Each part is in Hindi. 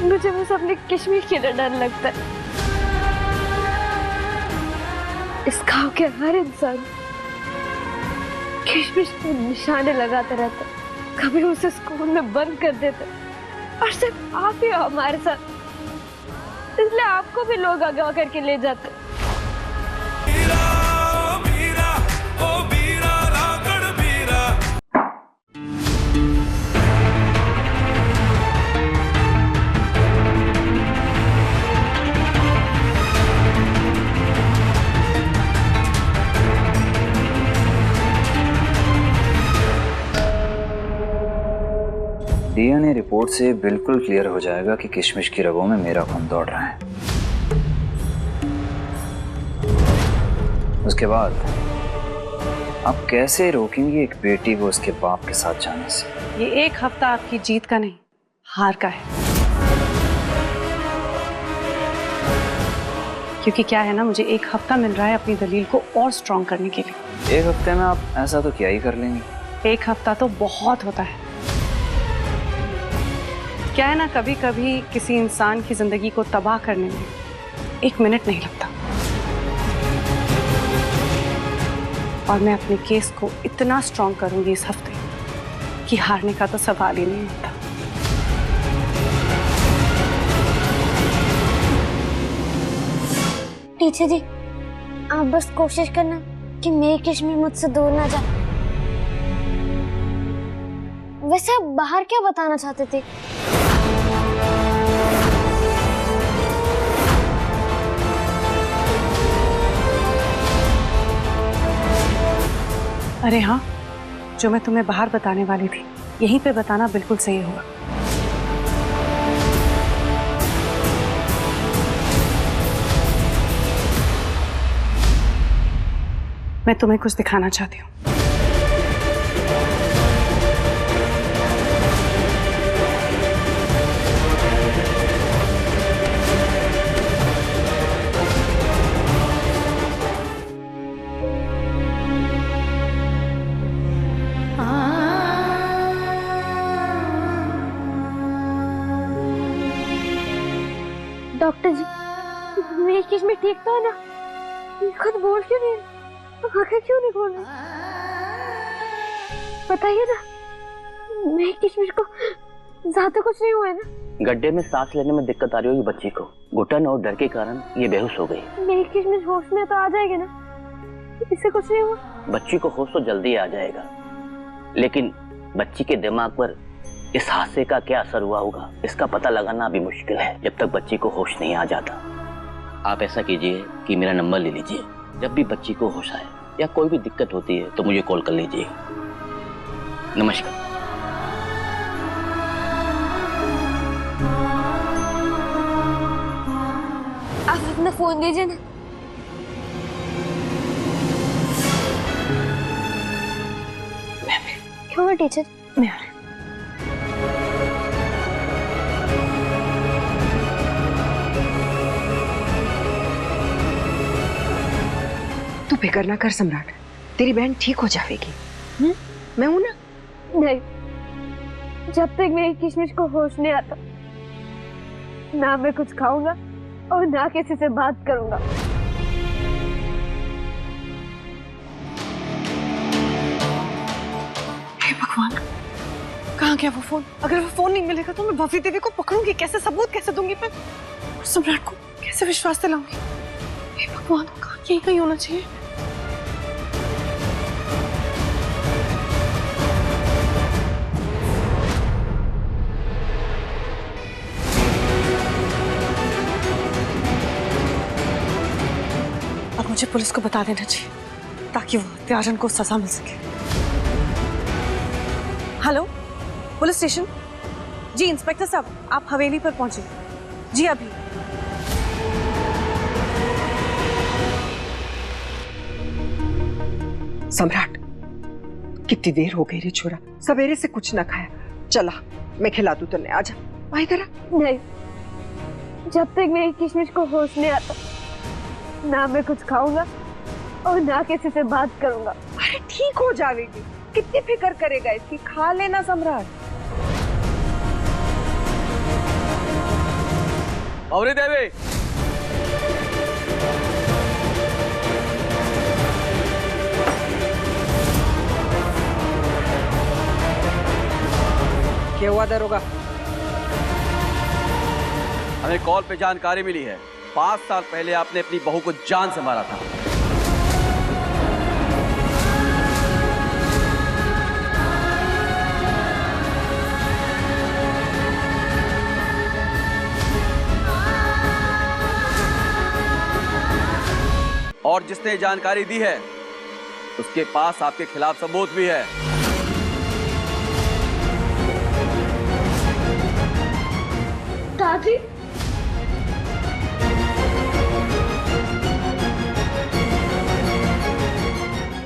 मुझे बस अपनी किशमिश के लिए डर लगता है। इस गांव के हर इंसान किशमिश पे निशाने लगाते रहते, कभी उसे स्कूल में बंद कर देते, और सिर्फ आप ही हो हमारे साथ, इसलिए आपको भी लोग अगवा करके ले जाते। डीएनए रिपोर्ट से बिल्कुल क्लियर हो जाएगा कि किशमिश की रगों में मेरा खून दौड़ रहा है। उसके बाद आप कैसे रोकेंगी एक बेटी को उसके बाप के साथ जाने से? ये एक हफ्ता आपकी जीत का नहीं, हार का है। क्योंकि क्या है ना, मुझे एक हफ्ता मिल रहा है अपनी दलील को और स्ट्रॉन्ग करने के लिए। एक हफ्ते में आप ऐसा तो क्या ही कर लेंगी? एक हफ्ता तो बहुत होता है। क्या है ना, कभी कभी किसी इंसान की जिंदगी को तबाह करने में 1 मिनट नहीं लगता। और मैं अपने केस को इतना स्ट्रॉन्ग करूंगी इस हफ्ते कि हारने का तो सवाल ही नहीं होता। टीचर जी, आप बस कोशिश करना कि मेरी किशमिश मुझसे दूर ना जाए। वैसे आप बाहर क्या बताना चाहते थे? अरे हाँ, जो मैं तुम्हें बाहर बताने वाली थी, यहीं पे बताना बिल्कुल सही होगा। मैं तुम्हें कुछ दिखाना चाहती हूँ। डॉक्टर जी, मेरी किशमिश ठीक तो है ना? खुद बोल क्यों नहीं, आंखें क्यों नहीं खोल रही? बताइए ना, मेरी किशमिश को ज्यादा कुछ नहीं हुआ है ना? गड्ढे में सांस लेने में दिक्कत आ रही होगी बच्ची को। घुटन और डर के कारण ये बेहोश हो गई। मेरी किशमिश होश में तो आ जाएगी ना? इससे कुछ नहीं हुआ? बच्ची को होश तो जल्दी आ जाएगा, लेकिन बच्ची के दिमाग पर इस हादसे का क्या असर हुआ होगा, इसका पता लगाना अभी मुश्किल है जब तक बच्ची को होश नहीं आ जाता। आप ऐसा कीजिए कि मेरा नंबर ले लीजिए, जब भी बच्ची को होश आए या कोई भी दिक्कत होती है तो मुझे कॉल कर लीजिए। नमस्कार। आप अपना फोन दीजिए ना। क्यों टीचर? मैं आ रही। तू फिक्र ना कर सम्राट, तेरी बहन ठीक हो जाएगी। मैं हूं ना। नहीं, जब तक मेरी किशमिश को होश नहीं आता, ना मैं कुछ खाऊंगा और ना किसी से बात करूंगा। हे भगवान, कहाँ गया वो फोन? अगर वो फोन नहीं मिलेगा तो मैं भव्य देवी को पकड़ूंगी कैसे, सबूत कैसे दूंगी मैं, और सम्राट को कैसे विश्वास दिलाऊंगी? हे भगवान, कहाँ यही कहीं होना चाहिए। अब मुझे पुलिस को बता देना चाहिए ताकि वो हत्यारन को सजा मिल सके। हेलो, पुलिस स्टेशन जी। इंस्पेक्टर साहब, आप हवेली पर पहुंचे जी अभी। सम्राट, कितनी देर हो गई रे छोरा, सवेरे से कुछ ना खाया। चला मैं खिला दूं तन्ने, आजा आ इधर आ। नहीं, जब तक मेरी किशमिश को होश नहीं आता, ना मैं कुछ खाऊंगा और ना किसी से बात करूंगा। अरे ठीक हो जाएगी, कितनी फिक्र करेगा इसकी, खा लेना सम्राट। गौरी देवी, क्या हुआ दरोगा? हमें कॉल पे जानकारी मिली है 5 साल पहले आपने अपनी बहू को जान से मारा था। और जिसने जानकारी दी है उसके पास आपके खिलाफ सबूत भी है। दादी,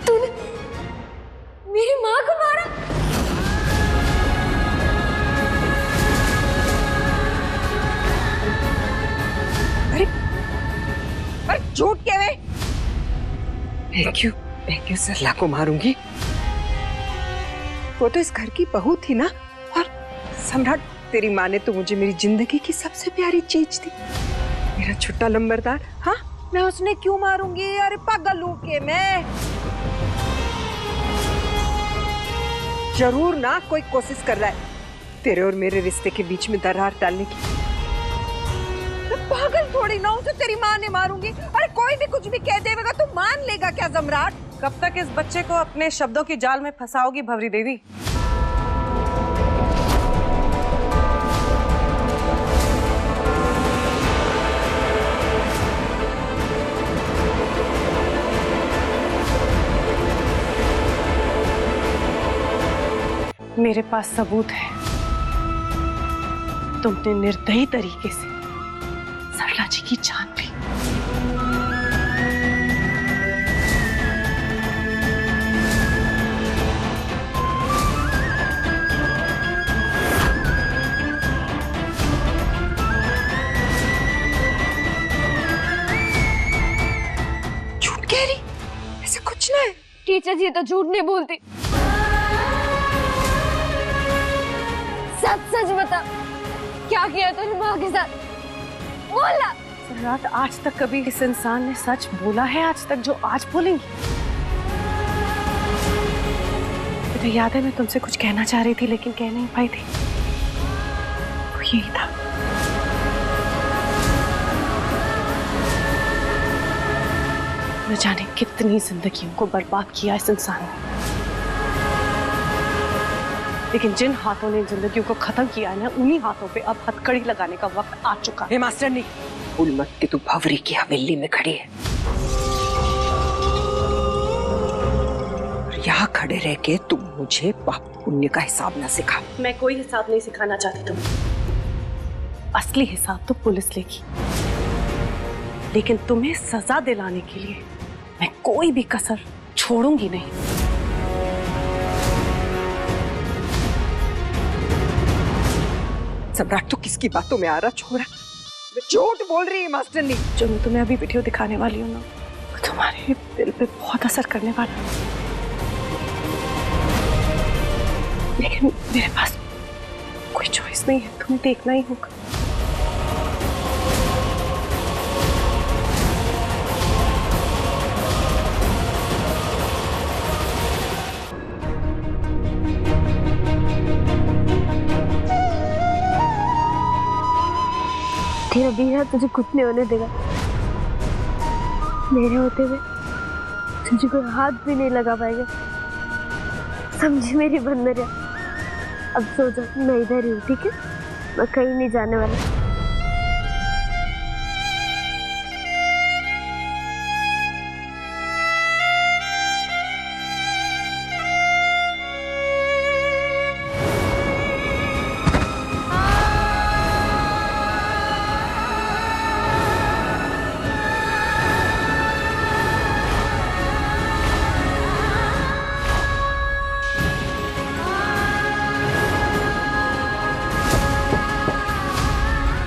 तूने मेरी माँ को मारा? अरे अरे झूठ क्या है? मैं क्यों सरला को मारूंगी? वो तो इस घर की बहू थी ना। और सम्राट, तेरी माँ ने तो मुझे मेरी जिंदगी की सबसे प्यारी चीज दी, मेरा छोटा लंबरदार। हाँ, मैं उसने क्यों मारूंगी? अरे पागल हूं के मैं? जरूर ना कोई कोशिश कर रहा है तेरे और मेरे रिश्ते के बीच में दरार डालने की। मैं पागल थोड़ी ना हूं तो तेरी माँ ने मारूंगी। अरे कोई भी कुछ भी कह देगा तो मान लेगा क्या सम्राट? कब तक इस बच्चे को अपने शब्दों की जाल में फंसाओगी भवरी देवी? मेरे पास सबूत है। तुमने निर्दयी तरीके से सरला जी की जान ली। झूठ कह रही? ऐसा कुछ ना है। टीचर जी तो झूठ नहीं बोलती। सच सच बता, क्या किया तूने माँ के साथ? बोला। सम्राट, आज तक कभी इस इंसान ने सच बोला है आज तक जो आज बोलेंगी? मुझे याद है मैं तुमसे कुछ कहना चाह रही थी लेकिन कह नहीं पाई थी। वो यही था। न जाने कितनी जिंदगियों को बर्बाद किया इस इंसान ने, लेकिन जिन हाथों ने जिंदगियों को खत्म किया है ना, उन्हीं हाथों पे अब हथकड़ी लगाने का वक्त आ चुका है। हे मास्टर नहीं, भूल मत कि तू भवरी की हवेली में खड़ी है। यहाँ खड़े रह के तुम मुझे पाप पुण्य का हिसाब ना सिखा। मैं कोई हिसाब नहीं सिखाना चाहती तुम्हें। असली हिसाब तो पुलिस लेगी, लेकिन तुम्हें सजा दिलाने के लिए मैं कोई भी कसर छोड़ूंगी नहीं। सम्राट, तू किसकी बातों में आ रहा छोरा? मैं झूठ बोल रही है मास्टर नहीं। जो मैं तुम्हें अभी वीडियो दिखाने वाली हूँ ना, वो तुम्हारे दिल पे बहुत असर करने वाला है। लेकिन मेरे पास कोई चॉइस नहीं है, तुम्हें देखना ही होगा। तेरा बीरा तुझे कुछ नहीं होने देगा। मेरे होते हुए तुझे कोई हाथ भी नहीं लगा पाएगा। समझी मेरी बंदरिया? अब सो जा, मैं इधर ही हूँ, ठीक है? मैं कहीं नहीं जाने वाला।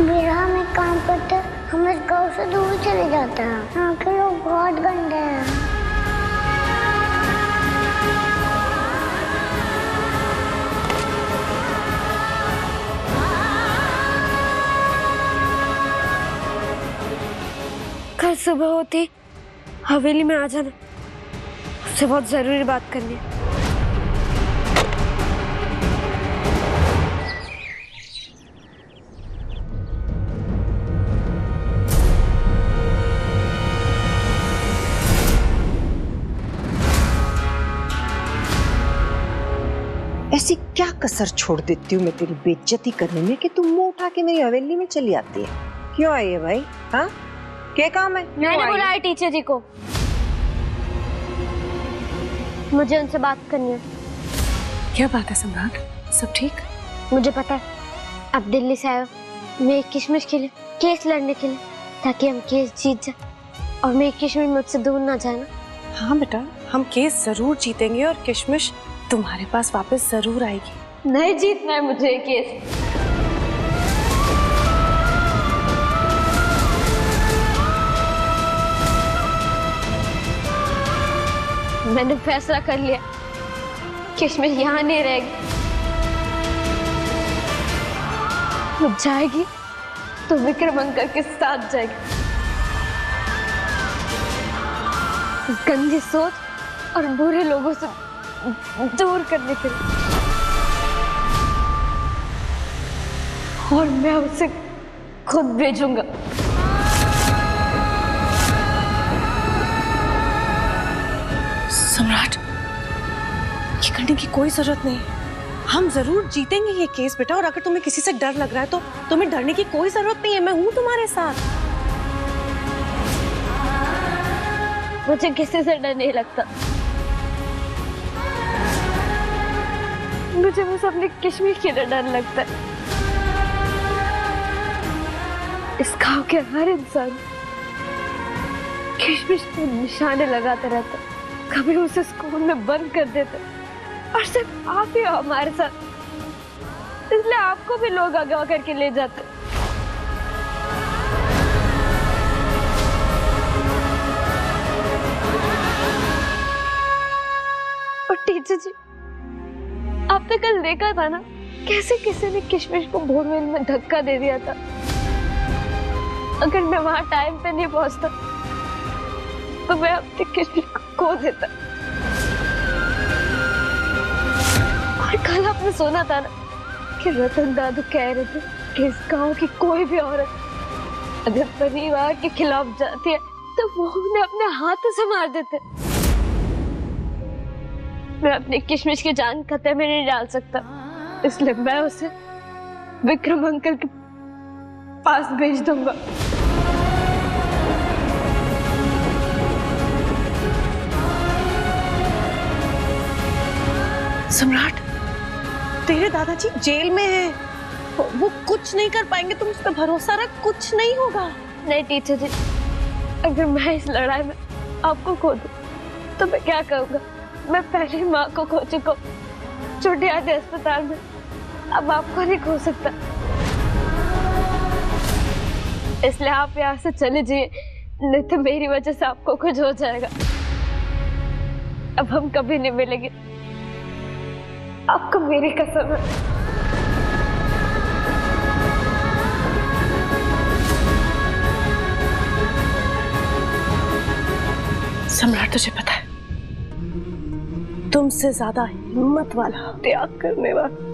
मेरा में काम करता है, हम इस गाँव से दूर चले जाते हैं। यहाँ के लोग बहुत गंदे हैं। कल सुबह होती हवेली में आ जाना, उससे बहुत जरूरी बात करनी है। ऐसी क्या कसर छोड़ देती हूँ मैं तेरी बेइज्जती करने में कि तुम मुंह उठा के मेरी हवेली में चली आती है? क्यों आई है भाई? हाँ, क्या काम है? मैंने बुलाया टीचर जी को, मुझे उनसे बात करनी है। क्या बात है सम्राट, सब ठीक? मुझे पता है आप दिल्ली से आए हो मेरी किशमिश के लिए, केस लड़ने के लिए, ताकि हम केस जीत जाए और मेरी किशमिश मुझसे दूर ना जाए ना। हाँ बेटा, हम केस जरूर जीतेंगे और किशमिश तुम्हारे पास वापस जरूर आएगी। नहीं जीतना है मुझे ये केस। मैंने फैसला कर लिया, किशमिश यहाँ नहीं रहेगी। वो जाएगी तो विक्रम अंकल के साथ जाएगी। गंदी सोच और बुरे लोगों से दूर करने के लिए, और मैं उसे खुद भेजूंगा। सम्राट, ये करने की कोई जरूरत नहीं है। हम जरूर जीतेंगे ये केस बेटा, और अगर तुम्हें किसी से डर लग रहा है तो तुम्हें डरने की कोई जरूरत नहीं है, मैं हूं तुम्हारे साथ। मुझे किसी से डर नहीं लगता, मुझे बस अपनी किशमिश के डर लगता है। इस गांव के हर इंसान किशमिश पे निशाने लगाते रहते, कभी उसे स्कूल में बंद कर देते, और सिर्फ आप ही हो हमारे साथ, इसलिए आपको भी लोग अगवा करके ले जाते। और टीचर जी, आपने कल देखा था ना कैसे किसी ने किशमिश को बोरवेल में धक्का दे दिया था। अगर मैं वहां टाइम पे नहीं पहुंचता तो मैं अपनी किशमिश को खो देता। और कल आपने सुना था ना कि रतन दादू कह रहे थे कि इस गांव की कोई भी औरत अगर परिवार के खिलाफ जाती है तो वो उन्हें अपने हाथों से मार देते। मैं अपनी किशमिश की जान खतरे में नहीं डाल सकता, इसलिए मैं उसे विक्रम अंकल के पास भेज दूंगा। सम्राट, तेरे दादाजी जेल में हैं, वो कुछ नहीं कर पाएंगे, तुम उस पर भरोसा रख, कुछ नहीं होगा। नहीं टीचर जी, अगर मैं इस लड़ाई में आपको खो दूं तो मैं क्या करूंगा? मैं पहले माँ को खो चुका हूँ छोटे आधे अस्पताल में, अब आपको नहीं खो सकता। इसलिए आप यहाँ से चले जाइए, नहीं तो मेरी वजह से आपको कुछ हो जाएगा। अब हम कभी नहीं मिलेंगे, आपको मेरी कसम है। सम्राट, तुझे पता है तुमसे ज्यादा हिम्मत वाला, त्याग करने वाला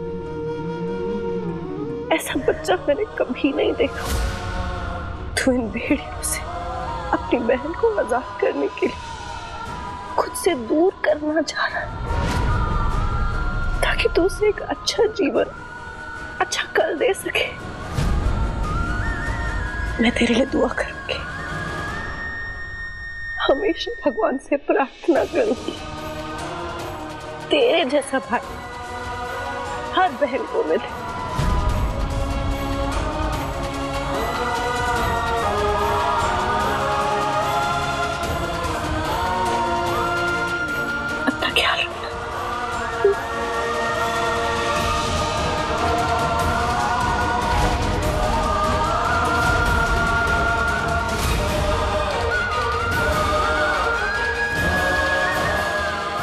ऐसा बच्चा मैंने कभी नहीं देखा। तू इन भेड़ियों से अपनी बहन को आजाद करने के लिए खुद से दूर करना चाह रहा है, ताकि तू उसे एक अच्छा जीवन, अच्छा कल दे सके। मैं तेरे लिए दुआ करूंगी, हमेशा भगवान से प्रार्थना करूंगी तेरे जैसा भाई हर बहन को मिले। अपना ख्याल रखना।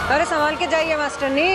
अरे संभाल के जाइए मास्टरनी।